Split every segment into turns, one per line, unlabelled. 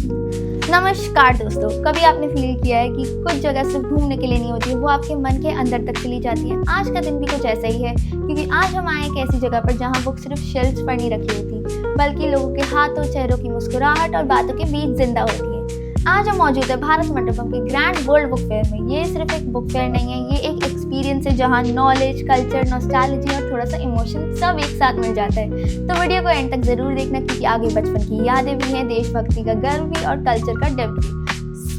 नमस्कार दोस्तों, कभी आपने फील किया है कि कुछ जगह सिर्फ घूमने के लिए नहीं होती, वो आपके मन के अंदर तक चली जाती है। आज का दिन भी कुछ ऐसा ही है, क्योंकि आज हम आए एक ऐसी जगह पर जहाँ बुक सिर्फ शेल्फ्स पर नहीं रखी होती, बल्कि लोगों के हाथों, चेहरों की मुस्कुराहट और बातों के बीच जिंदा होती है। आज हम मौजूद है भारत मंडपम के ग्रैंड वर्ल्ड बुक फेयर में। ये सिर्फ एक बुक फेयर नहीं है, ये एक एक्सपीरियंस है जहाँ नॉलेज, कल्चर, नॉस्टैल्जिया और थोड़ा सा इमोशन सब एक साथ मिल जाता है। तो वीडियो को एंड तक जरूर देखना, क्योंकि आगे बचपन की यादें भी हैं, देशभक्ति का गर्व भी और कल्चर का डेप्थ भी,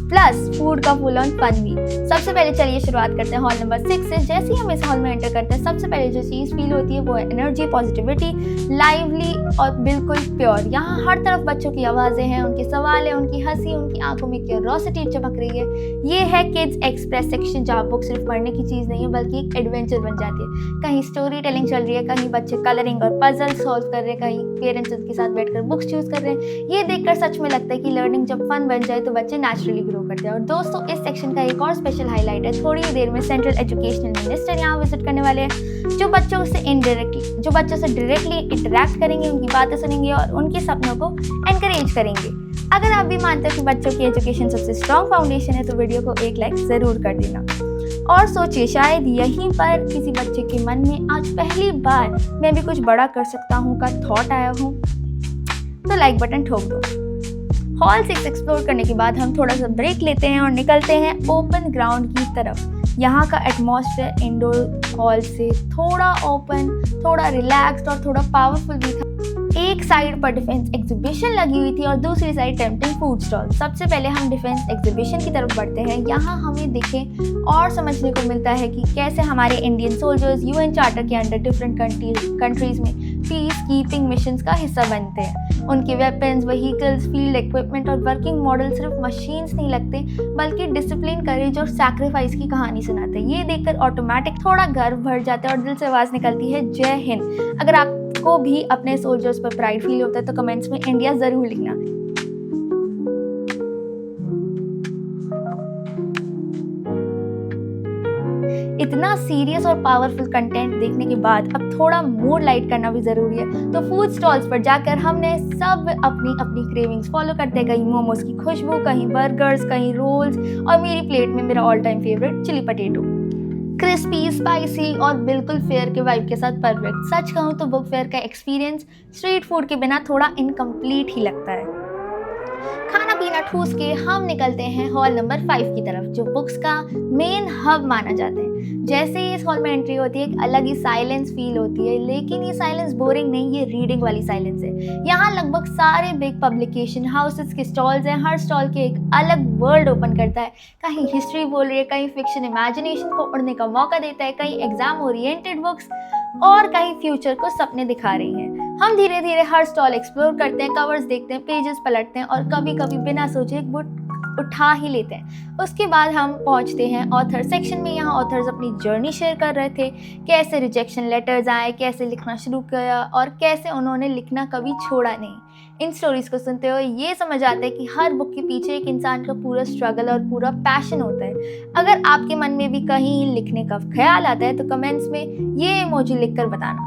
प्लस फूड का फुल ऑन फन भी। सबसे पहले चलिए शुरुआत करते हैं हॉल नंबर 6 से। जैसे ही हम इस हॉल में एंटर करते हैं, सबसे पहले जो चीज़ फील होती है वो है एनर्जी, पॉजिटिविटी, लाइवली और बिल्कुल प्योर। यहाँ हर तरफ बच्चों की आवाज़ें हैं, उनके सवाल है, उनकी हंसी, उनकी आंखों में क्यूरोसिटी चमक रही है। ये है किड्स एक्सप्रेस सेक्शन, जहाँ बुक सिर्फ पढ़ने की चीज़ नहीं है, बल्कि एक एडवेंचर बन जाती है। कहीं स्टोरी टेलिंग चल रही है, कहीं बच्चे कलरिंग और पजल सॉल्व कर रहे हैं, कहीं पेरेंट्स उनके साथ बैठकर बुक्स चूज कर रहे हैं। ये देखकर सच में लगता है कि लर्निंग जब फन बन जाए तो बच्चे नेचुरली ग्रो करते हैं। और दोस्तों, इस सेक्शन का एक और स्पेशल हाईलाइट है, थोड़ी ही देर में सेंट्रल एजुकेशनल मिनिस्टर यहाँ विजिट करने वाले हैं, जो बच्चों से डायरेक्टली इंटरेक्ट करेंगे, उनकी बातें सुनेंगे और उनके सपनों को एनकरेज करेंगे। अगर आप भी मानते हो कि बच्चों की एजुकेशन सबसे स्ट्रॉन्ग फाउंडेशन है, तो वीडियो को एक लाइक ज़रूर कर देना। और सोचिए, शायद यहीं पर किसी बच्चे के मन में आज पहली बार मैं भी कुछ बड़ा कर सकता हूँ का थॉट आया हो, तो लाइक बटन ठोक दो। हॉल 6 एक्सप्लोर करने के बाद हम थोड़ा सा ब्रेक लेते हैं और निकलते हैं ओपन ग्राउंड की तरफ। यहाँ का एटमॉस्फेयर इंडोर हॉल से थोड़ा ओपन, थोड़ा रिलैक्स्ड और थोड़ा पावरफुल भी था। एक साइड पर डिफेंस एग्जीबिशन लगी हुई थी और दूसरी साइड टेम्पटिंग फूड स्टॉल। सबसे पहले हम डिफेंस एग्जीबिशन की तरफ बढ़ते हैं। यहाँ हमें देखें और समझने को मिलता है कि कैसे हमारे इंडियन सोल्जर्स यूएन चार्टर के अंडर डिफरेंट कंट्रीज में पीस कीपिंग मिशंस का हिस्सा बनते हैं। उनके वेपन्स, व्हीकल्स, फील्ड इक्विपमेंट और वर्किंग मॉडल सिर्फ मशीन्स नहीं लगते, बल्कि डिसिप्लिन, करेज और सैक्रिफाइस की कहानी सुनाते हैं। ये देखकर ऑटोमेटिक थोड़ा गर्व भर जाता है और दिल से आवाज़ निकलती है, जय हिंद। अगर आपको भी अपने सोल्जर्स पर प्राइड फील होता है तो कमेंट्स में इंडिया ज़रूर लिखना। इतना सीरियस और पावरफुल कंटेंट देखने के बाद अब थोड़ा मूड लाइट करना भी ज़रूरी है। तो फूड स्टॉल्स पर जाकर हमने सब अपनी अपनी क्रेविंग्स फॉलो करते हैं। कहीं मोमोज की खुशबू, कहीं बर्गर्स, कहीं रोल्स और मेरी प्लेट में मेरा all time favourite chilli potato, crispy, spicy और बिल्कुल फेयर के वाइब के साथ परफेक्ट। सच कहूँ तो बुक फेयर का एक्सपीरियंस स्ट्रीट फूड के बिना थोड़ा इनकम्प्लीट ही लगता है। खाना पीना ठूस के हम निकलते हैं हॉल नंबर 5 की तरफ, जो बुक्स का मेन हब माना जाता है। जैसे ही इस हॉल में एंट्री होती है, एक अलग ही साइलेंस फील होती है, लेकिन ये साइलेंस बोरिंग नहीं, ये रीडिंग वाली साइलेंस है। यहाँ लगभग सारे बिग पब्लिकेशन हाउसेस के स्टॉल्स हैं। हर स्टॉल के एक अलग वर्ल्ड ओपन करता है। कहीं हिस्ट्री बोल रही है, कहीं फिक्शन इमेजिनेशन को उड़ने का मौका देता है, कहीं एग्जाम ओरिएंटेड बुक्स और कहीं फ्यूचर को सपने दिखा रही हैं। हम धीरे धीरे हर स्टॉल एक्सप्लोर करते हैं, कवर्स देखते हैं, पेजेस पलटते हैं और कभी कभी बिना सोचे एक बुक उठा ही लेते हैं। उसके बाद हम पहुंचते हैं ऑथर सेक्शन में। यहाँ ऑथर्स अपनी जर्नी शेयर कर रहे थे, कैसे रिजेक्शन लेटर्स आए, कैसे लिखना शुरू किया और कैसे उन्होंने लिखना कभी छोड़ा नहीं। इन स्टोरीज को सुनते हुए ये समझ आता है कि हर बुक के पीछे एक इंसान का पूरा स्ट्रगल और पूरा पैशन होता है। अगर आपके मन में भी कहीं लिखने का ख्याल आता है तो कमेंट्स में ये इमोजी लिखकर बताना।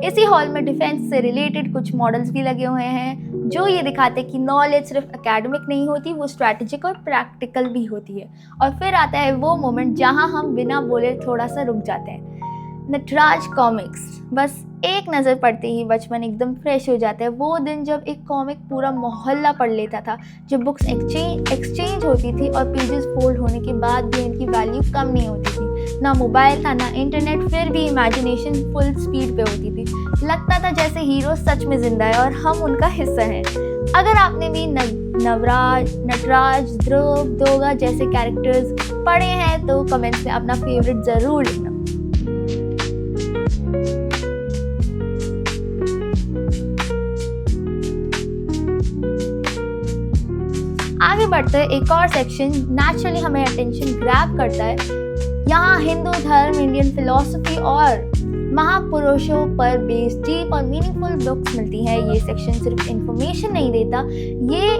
इसी हॉल में डिफेंस से रिलेटेड कुछ मॉडल्स भी लगे हुए हैं, जो ये दिखाते हैं कि नॉलेज सिर्फ एकेडमिक नहीं होती, वो स्ट्रैटेजिक और प्रैक्टिकल भी होती है। और फिर आता है वो मोमेंट जहां हम बिना बोले थोड़ा सा रुक जाते हैं। नटराज कॉमिक्स, बस एक नज़र पड़ते ही बचपन एकदम फ्रेश हो जाता है। वो दिन जब एक कॉमिक पूरा मोहल्ला पढ़ लेता था, जब बुक्स एक्सचेंज होती थी और पेजेस फोल्ड होने के बाद भी इनकी वैल्यू कम नहीं होती थी। ना मोबाइल था, ना इंटरनेट, फिर भी इमेजिनेशन फुल स्पीड पे होती थी। लगता था जैसे हीरो सच में जिंदा है और हम उनका हिस्सा हैं। अगर आपने भी नटराज, ध्रुव, दोगा जैसे कैरेक्टर्स पढ़े हैं तो कमेंट्स में अपना फेवरेट ज़रूर लिखना। आगे बढ़ते एक और सेक्शन नेचुरली हमें अटेंशन ग्रैब करता है। यहाँ हिंदू धर्म, इंडियन फिलॉसफी और महापुरुषों पर बेस्ड डीप और मीनिंगफुल बुक्स मिलती हैं। ये सेक्शन सिर्फ इंफॉर्मेशन नहीं देता, ये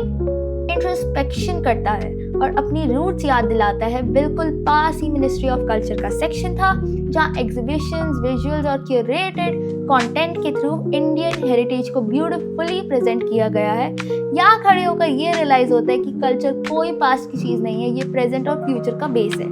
इंट्रोस्पेक्शन करता है और अपनी रूट्स याद दिलाता है। बिल्कुल पास ही मिनिस्ट्री ऑफ कल्चर का सेक्शन था जहाँ एग्जीबिशंस, विजुअल्स और क्यूरेटेड कंटेंट के थ्रू इंडियन हेरिटेज को ब्यूटीफुली प्रेजेंट किया गया है। यहाँ खड़े होकर ये रियलाइज होता है कि कल्चर कोई पास्ट की चीज़ नहीं है, ये प्रेजेंट और फ्यूचर का बेस है।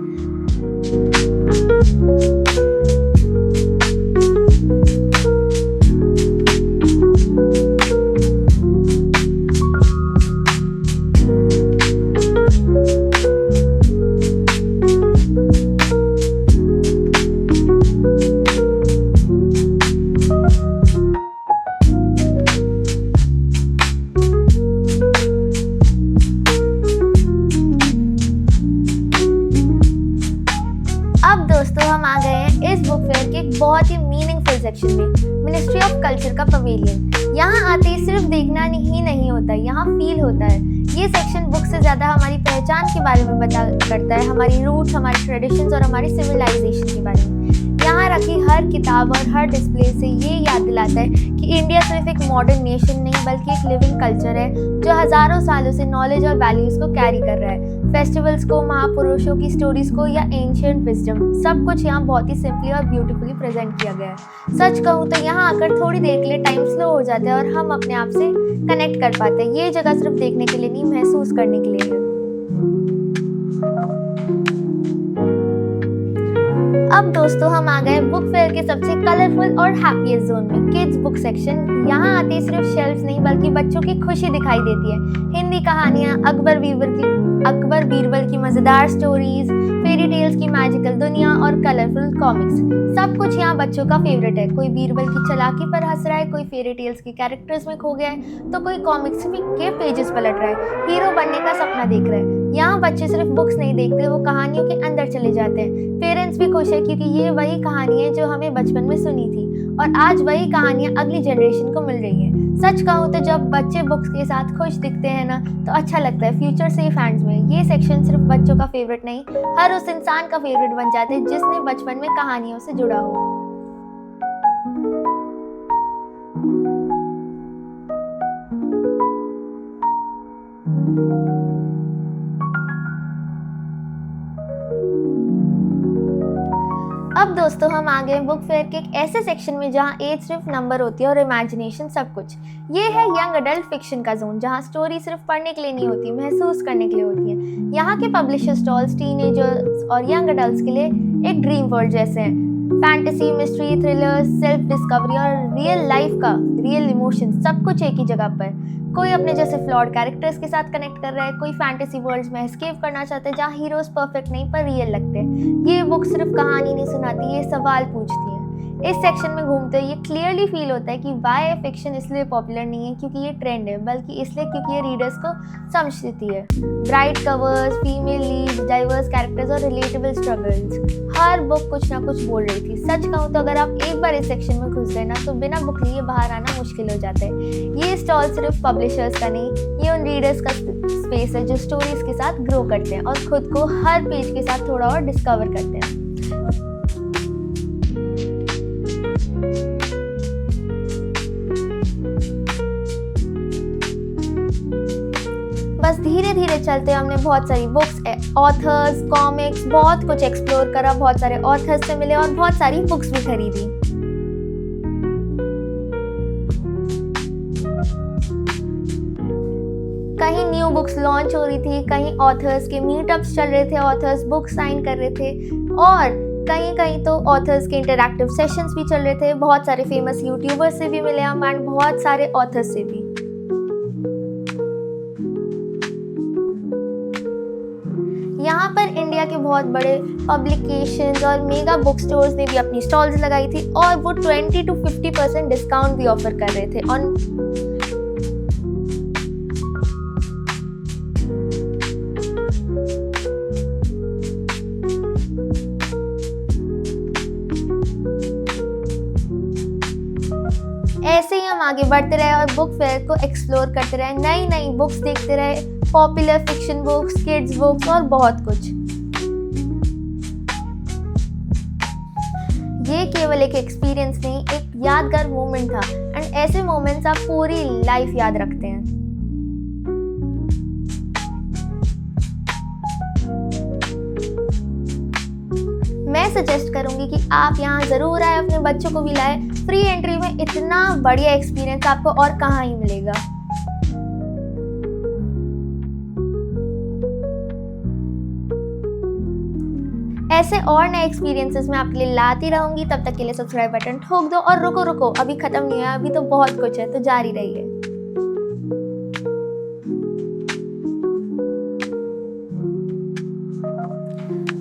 दोस्तों हम आ गए हैं इस बुक फेयर के एक बहुत ही मीनिंगफुल सेक्शन में, मिनिस्ट्री ऑफ कल्चर का पवेलियन। यहाँ आते ही सिर्फ देखना ही नहीं होता, यहाँ फील होता है। ये सेक्शन बुक से ज़्यादा हमारी पहचान के बारे में बता करता है, हमारी रूट्स, हमारे ट्रेडिशंस और हमारी सिविलाइजेशन के बारे में। यहाँ रखी हर किताब और हर डिस्प्ले से ये याद दिलाता है कि इंडिया सिर्फ एक मॉडर्न नेशन नहीं बल्कि एक लिविंग कल्चर है जो हज़ारों सालों से नॉलेज और वैल्यूज़ को कैरी कर रहा है। फेस्टिवल्स को, महापुरुषों की स्टोरीज को या एंशिएंट विजडम, सब कुछ यहाँ बहुत ही सिंपली और ब्यूटीफुली प्रेजेंट किया गया है। सच कहूँ तो यहाँ आकर थोड़ी देर के लिए टाइम स्लो हो जाता है और हम अपने आप से कनेक्ट कर पाते हैं। ये जगह सिर्फ देखने के लिए नहीं, महसूस करने के लिए है। अब दोस्तों हम आ गए बुक फेयर के सबसे कलरफुल और हैप्पीएस्ट जोन में, किड्स बुक सेक्शन। यहाँ आते ही सिर्फ शेल्फ्स नहीं बल्कि बच्चों की खुशी दिखाई देती है। हिंदी कहानियाँ, अकबर बीरबल की मज़ेदार स्टोरीज, फेरी टेल्स की मैजिकल दुनिया और कलरफुल कॉमिक्स, सब कुछ यहाँ बच्चों का फेवरेट है। कोई बीरबल की चालाकी पर हंस रहा है, कोई फेरी टेल्स के कैरेक्टर्स में खो गया है, तो कोई कॉमिक्स के पेजेस पलट रहा है, हीरो बनने का सपना देख रहा है। यहाँ बच्चे सिर्फ बुक्स नहीं देखते, वो कहानियों के अंदर चले जाते हैं। पेरेंट्स भी खुश है क्योंकि ये वही कहानी है जो हमें बचपन में सुनी थी और आज वही कहानियाँ अगली जनरेशन को मिल रही हैं। सच कहूँ तो जब बच्चे बुक्स के साथ खुश दिखते हैं ना, तो अच्छा लगता है। फ्यूचर सेफ हैंड्स में। ये सेक्शन सिर्फ बच्चों का फेवरेट नहीं, हर उस इंसान का फेवरेट बन जाते हैं जिसने बचपन में कहानियों से जुड़ा हो। अब दोस्तों हम आ गए बुक फेयर के एक ऐसे सेक्शन में जहाँ एज सिर्फ नंबर होती है और इमेजिनेशन सब कुछ। ये है यंग अडल्ट फिक्शन का जोन, जहाँ स्टोरी सिर्फ पढ़ने के लिए नहीं होती, महसूस करने के लिए होती है। यहाँ के पब्लिशर स्टॉल्स टीनेजर्स और यंग अडल्ट्स के लिए एक ड्रीम वर्ल्ड जैसे हैं। Fantasy, mystery, thriller, self discovery और रियल लाइफ का रियल इमोशन सब कुछ एक ही जगह पर। कोई अपने जैसे फ्लॉड कैरेक्टर्स के साथ कनेक्ट कर रहा है, कोई फैंटेसी वर्ल्ड्स में एस्केप करना चाहता है जहाँ हीरोज परफेक्ट नहीं पर रियल लगते हैं। ये बुक सिर्फ कहानी नहीं सुनाती, ये सवाल पूछती है। इस सेक्शन में घूमते हुए ये क्लियरली फील होता है कि वाई फिक्शन इसलिए पॉपुलर नहीं है क्योंकि ये ट्रेंड है, बल्कि इसलिए क्योंकि ये रीडर्स को समझती है। Bright covers, female leads, diverse characters और रिलेटेबल स्ट्रगल्स, हर बुक कुछ ना कुछ बोल रही थी। सच कहूँ तो अगर आप एक बार इस सेक्शन में घुस गए ना, तो बिना बुक लिए बाहर आना मुश्किल हो जाता है। ये स्टॉल सिर्फ पब्लिशर्स का नहीं, ये उन रीडर्स का स्पेस है जो स्टोरीज के साथ ग्रो करते हैं और खुद को हर पेज के साथ थोड़ा और डिस्कवर करते हैं। बस धीरे धीरे चलते हमने बहुत सारी बुक्स, ऑथर्स, कॉमिक्स, बहुत कुछ एक्सप्लोर करा, बहुत सारे ऑथर्स से मिले और बहुत सारी बुक्स भी खरीदी। कहीं न्यू बुक्स लॉन्च हो रही थी, कहीं ऑथर्स के मीटअप्स चल रहे थे, ऑथर्स बुक साइन कर रहे थे और कहीं कहीं तो ऑथर्स के इंटरैक्टिव सेशंस भी चल रहे थे। बहुत सारे फेमस यूट्यूबर्स से भी मिले हम एंड बहुत सारे ऑथर्स से भी। यहाँ पर इंडिया के बहुत बड़े पब्लिकेशंस और मेगा बुक स्टोर्स ने भी अपनी स्टॉल्स लगाई थी और वो 20 to 50% डिस्काउंट भी ऑफर कर रहे थे ऑन ऐसे ही हम आगे बढ़ते रहे और बुक फेयर को एक्सप्लोर करते रहे, नई नई बुक्स देखते रहे, popular fiction books, kids books और बहुत कुछ। ये केवल एक एक्सपीरियंस नहीं, एक यादगार मोमेंट था एंड ऐसे मोमेंट्स आप पूरी लाइफ याद रखते हैं। सजेस्ट करूँगी कि आप यहाँ ज़रूर आए, अपने बच्चों को भी लाए। फ्री एंट्री में इतना बढ़िया एक्सपीरियंस आपको और कहाँ ही मिलेगा। ऐसे और नए एक्सपीरियंसेस मैं आपके लिए लाती रहूंगी। तब तक के लिए सब्सक्राइब बटन ठोक दो और रुको रुको, अभी खत्म नहीं है, अभी तो बहुत कुछ है, तो जारी रहिए।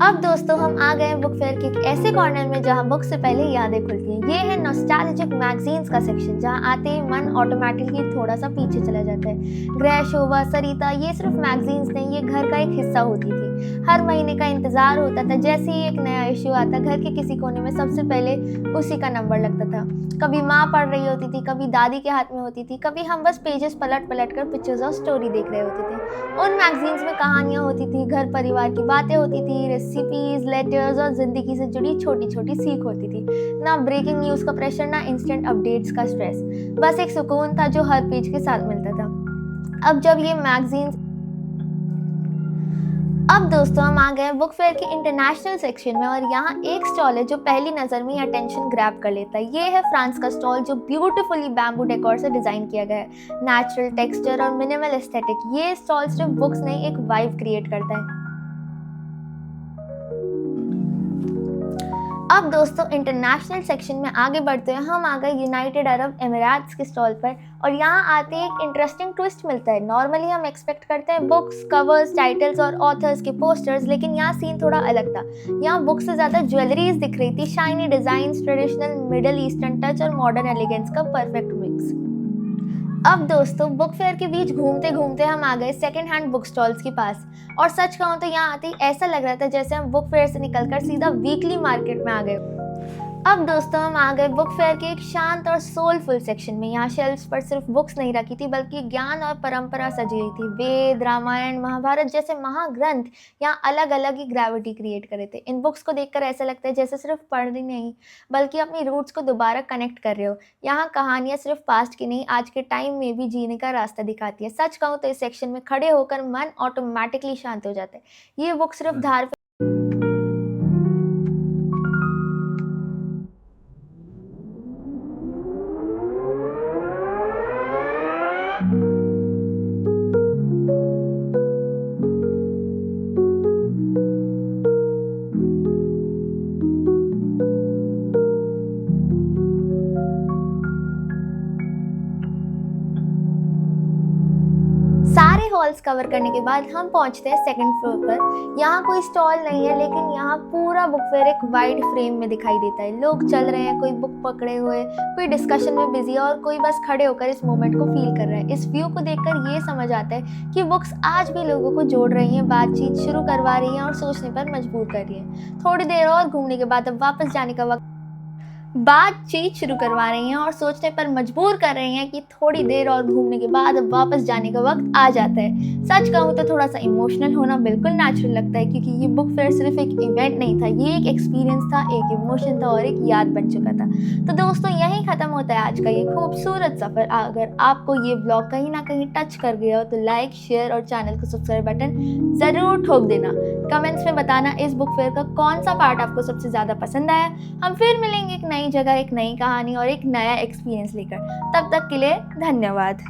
अब दोस्तों हम आ गए बुक फेयर के एक ऐसे कॉर्नर में जहां बुक से पहले यादें खुलती हैं। ये है नॉस्टैल्जिक मैगजीन्स का सेक्शन, जहां आते ही मन ऑटोमेटिकली थोड़ा सा पीछे चला जाता है। ग्रह, शोभा, सरिता, ये सिर्फ मैगजीन्स नहीं, ये घर का एक हिस्सा होती थी। हर महीने का इंतजार होता था, जैसे ही एक नया इश्यू आता घर के किसी कोने में सबसे पहले उसी का नंबर लगता था। कभी माँ पढ़ रही होती थी, कभी दादी के हाथ में होती थी, कभी हम बस पेजेस पलट पलट कर पिक्चर्स और स्टोरी देख रहे होते थे। उन मैगजीन्स में कहानियाँ होती थी, घर परिवार की बातें होती थी, रेसिपीज, लेटर्स और जिंदगी से जुड़ी छोटी छोटी सीख होती थी। ना ब्रेकिंग न्यूज़ का प्रेशर, ना इंस्टेंट अपडेट्स का स्ट्रेस, बस एक सुकून था जो हर पेज के साथ मिलता था। अब दोस्तों हम आ गए बुक फेयर के इंटरनेशनल सेक्शन में, और यहाँ एक स्टॉल है जो पहली नज़र में ही अटेंशन ग्रैब कर लेता है। ये है फ्रांस का स्टॉल, जो ब्यूटीफुली बैम्बू डेकोर से डिज़ाइन किया गया है। नेचुरल टेक्सचर और मिनिमल एस्थेटिक, ये स्टॉल सिर्फ बुक्स नहीं, एक वाइब क्रिएट करता है। अब दोस्तों इंटरनेशनल सेक्शन में आगे बढ़ते हैं, हम आ गए यूनाइटेड अरब एमिरेट्स के स्टॉल पर, और यहाँ आते ही एक इंटरेस्टिंग ट्विस्ट मिलता है। नॉर्मली हम एक्सपेक्ट करते हैं बुक्स, कवर्स, टाइटल्स और ऑथर्स के पोस्टर्स, लेकिन यहाँ सीन थोड़ा अलग था। यहाँ बुक्स से ज़्यादा ज्वेलरीज दिख रही थी, shiny designs, traditional middle eastern touch और मॉडर्न एलिगेंस का परफेक्ट मिक्स। अब दोस्तों बुक फेयर के बीच घूमते घूमते हम आ गए सेकंड हैंड बुक स्टॉल्स के पास, और सच कहूँ तो यहाँ आते ही ऐसा लग रहा था जैसे हम बुक फेयर से निकलकर सीधा वीकली मार्केट में आ गए। अब दोस्तों हम आ गए बुक फेयर के एक शांत और सोलफुल सेक्शन में। यहाँ शेल्फ्स पर सिर्फ बुक्स नहीं रखी थी, बल्कि ज्ञान और परंपरा सजी हुई थी। वेद, रामायण, महाभारत जैसे महाग्रंथ यहाँ अलग अलग ही ग्रेविटी क्रिएट करे थे। इन बुक्स को देखकर ऐसा लगता है जैसे सिर्फ पढ़नी नहीं, बल्कि अपनी रूट्स को दोबारा कनेक्ट कर रहे हो। यहाँ कहानियाँ सिर्फ पास्ट की नहीं, आज के टाइम में भी जीने का रास्ता दिखाती है। सच कहूँ तो इस सेक्शन में खड़े होकर मन ऑटोमेटिकली शांत हो जाता है। ये बुक सिर्फ धार सारे हॉल्स कवर करने के बाद हम पहुंचते हैं सेकंड फ्लोर पर। यहाँ कोई स्टॉल नहीं है, लेकिन यहाँ पूरा बुक फेयर एक वाइड फ्रेम में दिखाई देता है। लोग चल रहे हैं, कोई बुक पकड़े हुए, कोई डिस्कशन में बिजी है, और कोई बस खड़े होकर इस मोमेंट को फील कर रहा है। इस व्यू को देखकर ये समझ आता है कि बुक्स आज भी लोगों को जोड़ रही हैं, बातचीत शुरू करवा रही हैं और सोचने पर मजबूर कर रही हैं। थोड़ी देर और घूमने के बाद अब वापस जाने का वक्त बातचीत शुरू करवा रही हैं और सोचने पर मजबूर कर रही हैं कि थोड़ी देर और घूमने के बाद अब वापस जाने का वक्त आ जाता है। सच कहूँ तो थोड़ा सा इमोशनल होना बिल्कुल नेचुरल लगता है, क्योंकि ये बुक फेयर सिर्फ एक इवेंट नहीं था, ये एक एक्सपीरियंस था, एक इमोशन था और एक याद बन चुका था। तो दोस्तों यहीं ख़त्म होता है आज का ये खूबसूरत सफ़र। अगर आपको ये ब्लॉग कहीं ना कहीं टच कर गया हो तो लाइक, शेयर और चैनल को सब्सक्राइब बटन ज़रूर ठोक देना। कमेंट्स में बताना इस बुक फेयर का कौन सा पार्ट आपको सबसे ज़्यादा पसंद आया। हम फिर मिलेंगे एक नई जगह, एक नई कहानी और एक नया एक्सपीरियंस लेकर। तब तक के लिए धन्यवाद।